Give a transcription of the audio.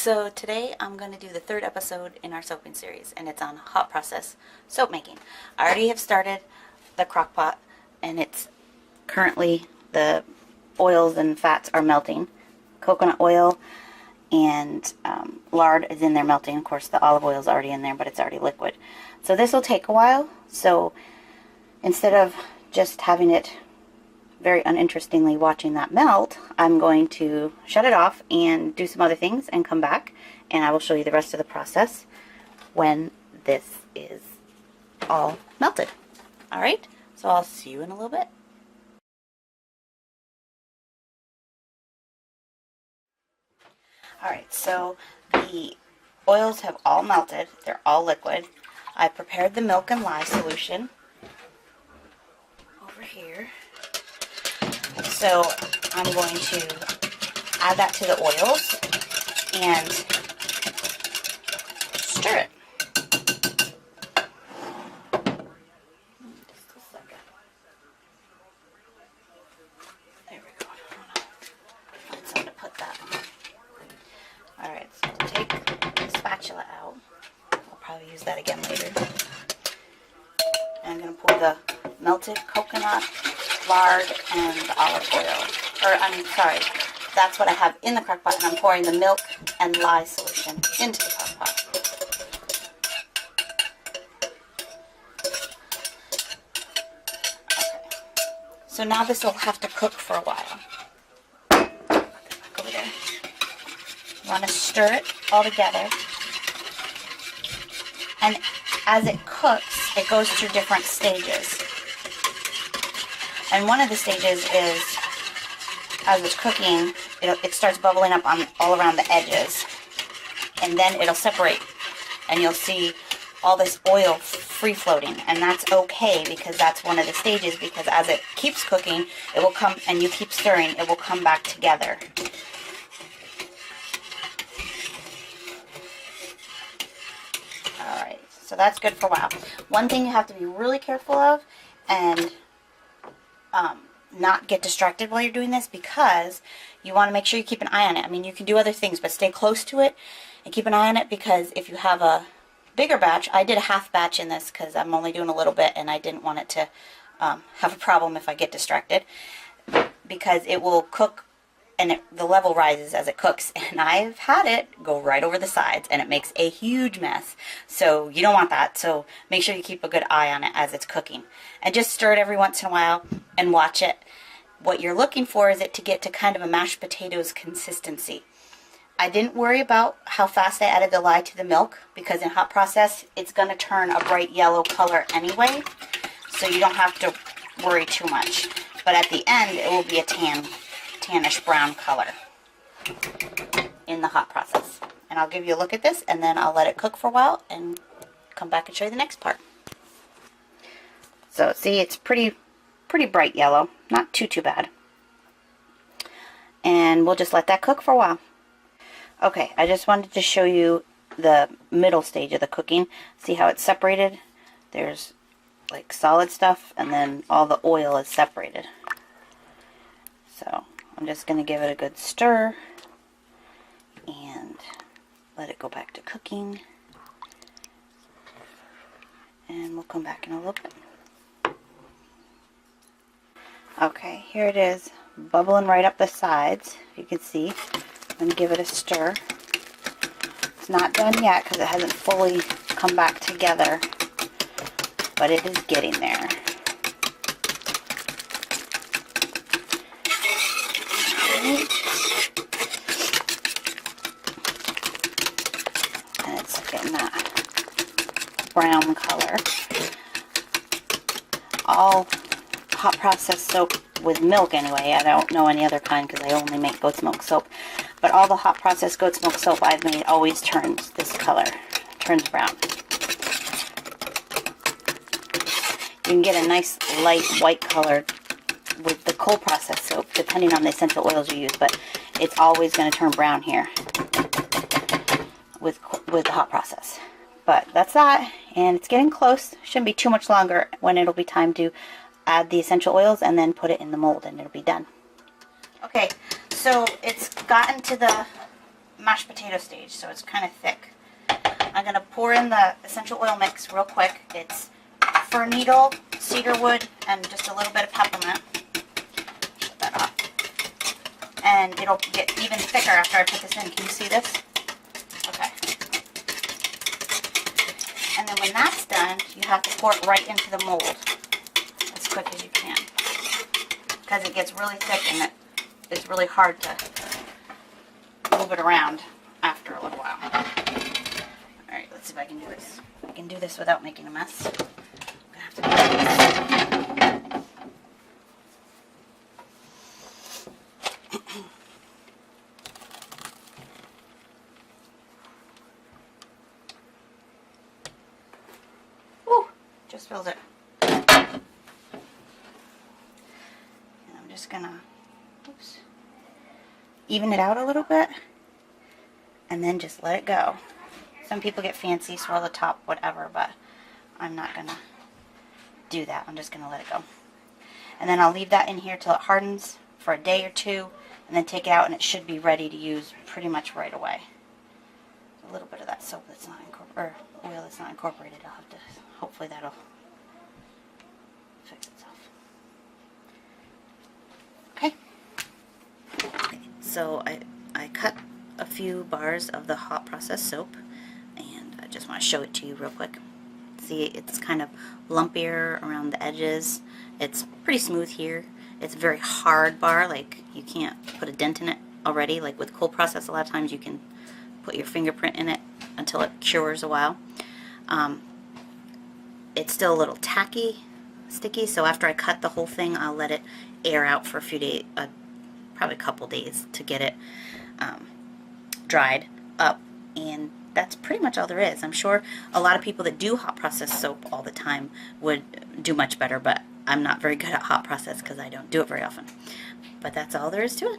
So today I'm going to do the third episode in our soaping series, and it's on hot process soap making. I already have started the crock pot, and it's currently, the oils and fats are melting. Coconut oil and lard is in there melting. Of course, the olive oil is already in there, but it's already liquid. So this will take a while. So instead of just having it very uninterestingly watching that melt, I'm going to shut it off and do some other things and come back, and I will show you the rest of the process when this is all melted. Alright, so I'll see you in a little bit. Alright, so the oils have all melted. They're all liquid. I prepared the milk and lye solution over here. So I'm going to add that to the oils and stir it. Just a second. There we go. Find something to put that. Alright, so I'll take the spatula out. I'll probably use that again later. And I'm going to pour the melted coconut, lard, and the olive oil. Or, I'm sorry, that's what I have in the crock pot, and I'm pouring the milk and lye solution into the crock pot. Okay. So now this will have to cook for a while. Put that back over there. You want to stir it all together. And as it cooks, it goes through different stages. And one of the stages is, as it's cooking, it starts bubbling up on all around the edges. And then it'll separate. And you'll see all this oil free floating. And that's okay, because that's one of the stages, because as it keeps cooking, it will come, and you keep stirring, it will come back together. Alright, so that's good for a while. One thing you have to be really careful of, and not get distracted while you're doing this, because you want to make sure you keep an eye on it. I mean, you can do other things, but stay close to it and keep an eye on it, because if you have a bigger batch, I did a half batch in this because I'm only doing a little bit, and I didn't want it to have a problem if I get distracted, because it will cook and the level rises as it cooks, and I've had it go right over the sides, and it makes a huge mess. So you don't want that, so make sure you keep a good eye on it as it's cooking. And just stir it every once in a while and watch it. What you're looking for is it to get to kind of a mashed potatoes consistency. I didn't worry about how fast I added the lye to the milk, because in hot process, it's going to turn a bright yellow color anyway, so you don't have to worry too much. But at the end, it will be a tannish brown color in the hot process. And I'll give you a look at this, and then I'll let it cook for a while and come back and show you the next part. So see, it's pretty bright yellow, not too bad. And we'll just let that cook for a while. Okay, I just wanted to show you the middle stage of the cooking. See how it's separated? There's like solid stuff, and then all the oil is separated. So I'm just going to give it a good stir and let it go back to cooking. And we'll come back in a little bit. Okay, here it is, bubbling right up the sides, if you can see. I'm going to give it a stir. It's not done yet because it hasn't fully come back together, but it is getting there. And it's getting that brown color. All hot process soap with milk anyway. I don't know any other kind because I only make goat's milk soap. But all the hot process goat's milk soap I've made always turns this color. Turns brown. You can get a nice light white color with the cold process soap, depending on the essential oils you use, but it's always going to turn brown here with the hot process. But that's that, and it's getting close. Shouldn't be too much longer when it'll be time to add the essential oils and then put it in the mold, and it'll be done. Okay, so it's gotten to the mashed potato stage, so it's kind of thick. I'm going to pour in the essential oil mix real quick. It's fir needle, cedarwood, and just a little bit of peppermint. Shut that off. And it'll get even thicker after I put this in. Can you see this? Okay. And then when that's done, you have to pour it right into the mold as quick as you can, because it gets really thick and it's really hard to move it around after a little while. Alright, let's see if I can do this. I can do this without making a mess. I'm gonna have to do this. Woo! Just filled it. And I'm just gonna even it out a little bit and then just let it go. Some people get fancy, swirl the top, whatever, but I'm not gonna do that. I'm just gonna let it go. And then I'll leave that in here till it hardens for a day or two, and then take it out, and it should be ready to use pretty much right away. A little bit of that soap that's not incorporated, or oil that's not incorporated, I'll have to, hopefully that'll fix itself. Okay. So I cut a few bars of the hot process soap, and I just want to show it to you real quick. See, it's kind of lumpier around the edges. It's pretty smooth here. It's a very hard bar, like you can't put a dent in it already. Like with cold process, a lot of times you can put your fingerprint in it until it cures a while. It's still a little tacky, sticky, so after I cut the whole thing, I'll let it air out for a few days, probably a couple days, to get it dried up, and that's pretty much all there is. I'm sure a lot of people that do hot process soap all the time would do much better, but I'm not very good at hot process because I don't do it very often. But that's all there is to it.